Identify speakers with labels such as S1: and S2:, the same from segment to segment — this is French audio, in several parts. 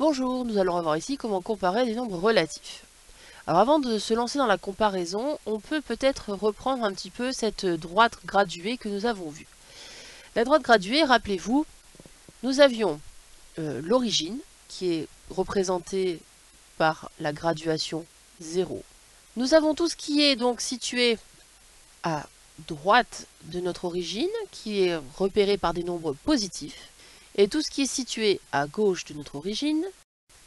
S1: Bonjour, nous allons voir ici comment comparer les nombres relatifs. Alors avant de se lancer dans la comparaison, on peut peut-être reprendre un petit peu cette droite graduée que nous avons vue. La droite graduée, rappelez-vous, nous avions l'origine qui est représentée par la graduation 0. Nous avons tout ce qui est donc situé à droite de notre origine, qui est repéré par des nombres positifs, et tout ce qui est situé à gauche de notre origine.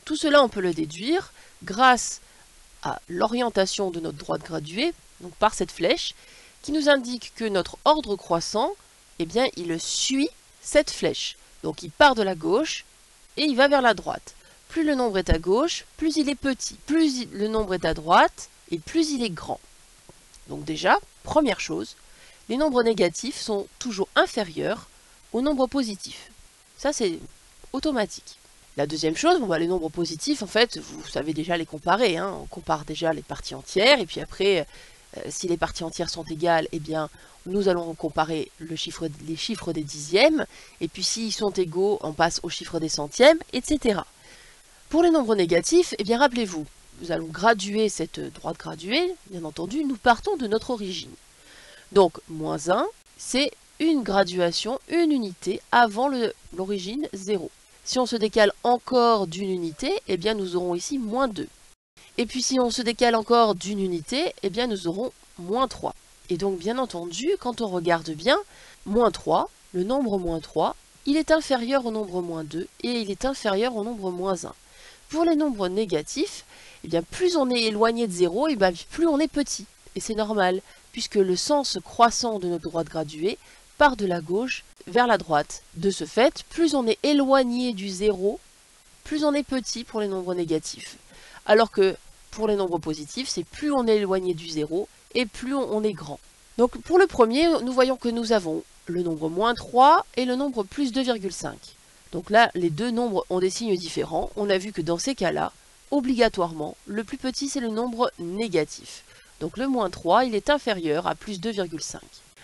S1: Tout cela, on peut le déduire grâce à l'orientation de notre droite graduée, donc par cette flèche, qui nous indique que notre ordre croissant, eh bien, il suit cette flèche. Donc il part de la gauche et il va vers la droite. Plus le nombre est à gauche, plus il est petit. Plus le nombre est à droite et plus il est grand. Donc déjà, première chose, les nombres négatifs sont toujours inférieurs aux nombres positifs. Ça, c'est automatique. La deuxième chose, les nombres positifs, en fait, vous savez déjà les comparer. On compare déjà les parties entières, et puis après, si les parties entières sont égales, eh bien, nous allons comparer les chiffres des dixièmes, et puis s'ils sont égaux, on passe aux chiffres des centièmes, etc. Pour les nombres négatifs, eh bien, rappelez-vous, nous allons graduer cette droite graduée, bien entendu, nous partons de notre origine. Donc, moins 1, c'est une graduation, une unité avant l'origine 0. Si on se décale encore d'une unité, eh bien nous aurons ici moins 2. Et puis si on se décale encore d'une unité, eh bien nous aurons moins 3. Et donc bien entendu, quand on regarde bien, moins 3, le nombre moins 3, il est inférieur au nombre moins 2 et il est inférieur au nombre moins 1. Pour les nombres négatifs, eh bien plus on est éloigné de 0, eh bien plus on est petit. Et c'est normal, puisque le sens croissant de notre droite graduée part de la gauche vers la droite. De ce fait, plus on est éloigné du 0, plus on est petit pour les nombres négatifs. Alors que pour les nombres positifs, c'est plus on est éloigné du 0 et plus on est grand. Donc pour le premier, nous voyons que nous avons le nombre moins 3 et le nombre plus 2,5. Donc là, les deux nombres ont des signes différents. On a vu que dans ces cas-là, obligatoirement, le plus petit c'est le nombre négatif. Donc le moins 3, il est inférieur à plus 2,5.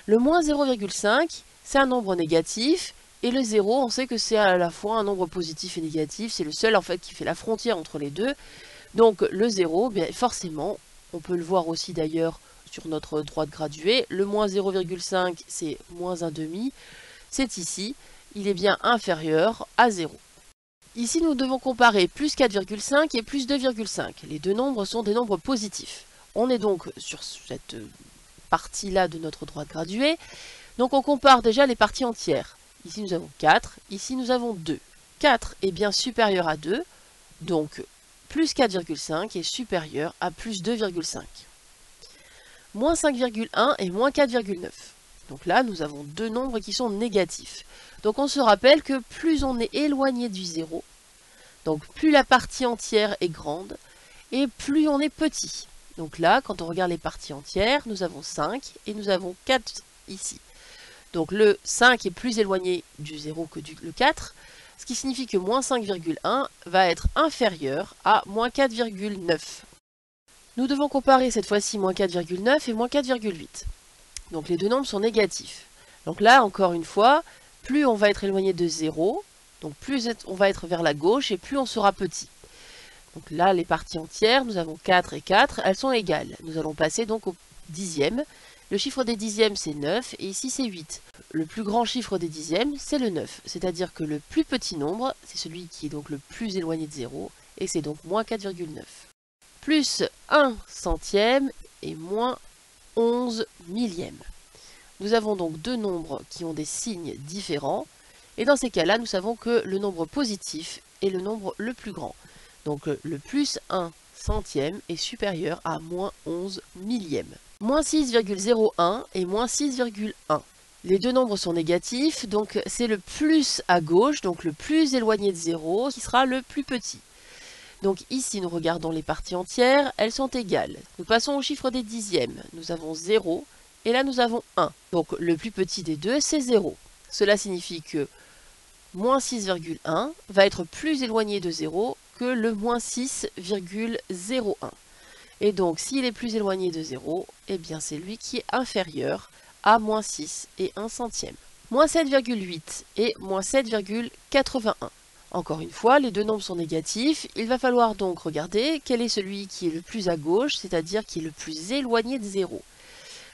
S1: Le moins 0,5, c'est un nombre négatif, et le 0, on sait que c'est à la fois un nombre positif et négatif, c'est le seul en fait qui fait la frontière entre les deux. Donc le 0, bien forcément, on peut le voir aussi d'ailleurs sur notre droite graduée, le moins 0,5 c'est moins 1,5, c'est ici, il est bien inférieur à 0. Ici nous devons comparer plus 4,5 et plus 2,5, les deux nombres sont des nombres positifs. On est donc sur cette partie-là de notre droite graduée. Donc on compare déjà les parties entières. Ici nous avons 4, ici nous avons 2. 4 est bien supérieur à 2, donc plus 4,5 est supérieur à plus 2,5. Moins 5,1 et moins 4,9. Donc là nous avons deux nombres qui sont négatifs. Donc on se rappelle que plus on est éloigné du 0, donc plus la partie entière est grande, et plus on est petit. Donc là, quand on regarde les parties entières, nous avons 5 et nous avons 4 ici. Donc le 5 est plus éloigné du 0 que le 4, ce qui signifie que moins 5,1 va être inférieur à moins 4,9. Nous devons comparer cette fois-ci moins 4,9 et moins 4,8. Donc les deux nombres sont négatifs. Donc là, encore une fois, plus on va être éloigné de 0, donc plus on va être vers la gauche et plus on sera petit. Donc là, les parties entières, nous avons 4 et 4, elles sont égales. Nous allons passer donc au dixième. Le chiffre des dixièmes, c'est 9, et ici, c'est 8. Le plus grand chiffre des dixièmes, c'est le 9. C'est-à-dire que le plus petit nombre, c'est celui qui est donc le plus éloigné de 0, et c'est donc moins 4,9. Plus 1 centième et moins 11 millièmes. Nous avons donc deux nombres qui ont des signes différents, et dans ces cas-là, nous savons que le nombre positif est le nombre le plus grand. Donc le plus 1 centième est supérieur à moins 11 millièmes. Moins 6,01 et moins 6,1. Les deux nombres sont négatifs, donc c'est le plus à gauche, donc le plus éloigné de 0, qui sera le plus petit. Donc ici, nous regardons les parties entières, elles sont égales. Nous passons au chiffre des dixièmes. Nous avons 0, et là nous avons 1. Donc le plus petit des deux, c'est 0. Cela signifie que moins 6,1 va être plus éloigné de 0 que le moins 6,01. Et donc, s'il est plus éloigné de 0, eh bien c'est lui qui est inférieur à moins 6 et 1 centième. Moins 7,8 et moins 7,81. Encore une fois, les deux nombres sont négatifs. Il va falloir donc regarder quel est celui qui est le plus à gauche, c'est-à-dire qui est le plus éloigné de 0.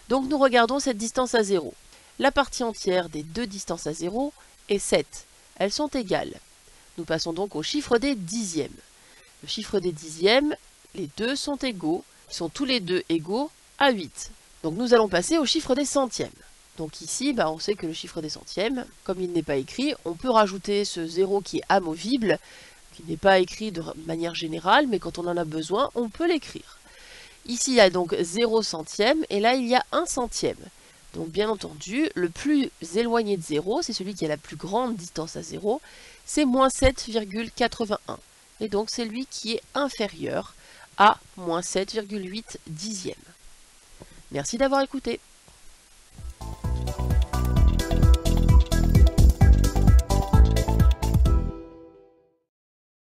S1: Donc nous regardons cette distance à 0. La partie entière des deux distances à 0 est 7. Elles sont égales. Nous passons donc au chiffre des dixièmes. Le chiffre des dixièmes, les deux sont égaux, ils sont tous les deux égaux à 8. Donc nous allons passer au chiffre des centièmes. Donc ici, on sait que le chiffre des centièmes, comme il n'est pas écrit, on peut rajouter ce 0 qui est amovible, qui n'est pas écrit de manière générale, mais quand on en a besoin, on peut l'écrire. Ici, il y a donc 0 centième, et là, il y a 1 centième. Donc bien entendu, le plus éloigné de 0, c'est celui qui a la plus grande distance à 0, c'est moins 7,81. Et donc c'est lui qui est inférieur à moins 7,8 dixièmes. Merci d'avoir écouté.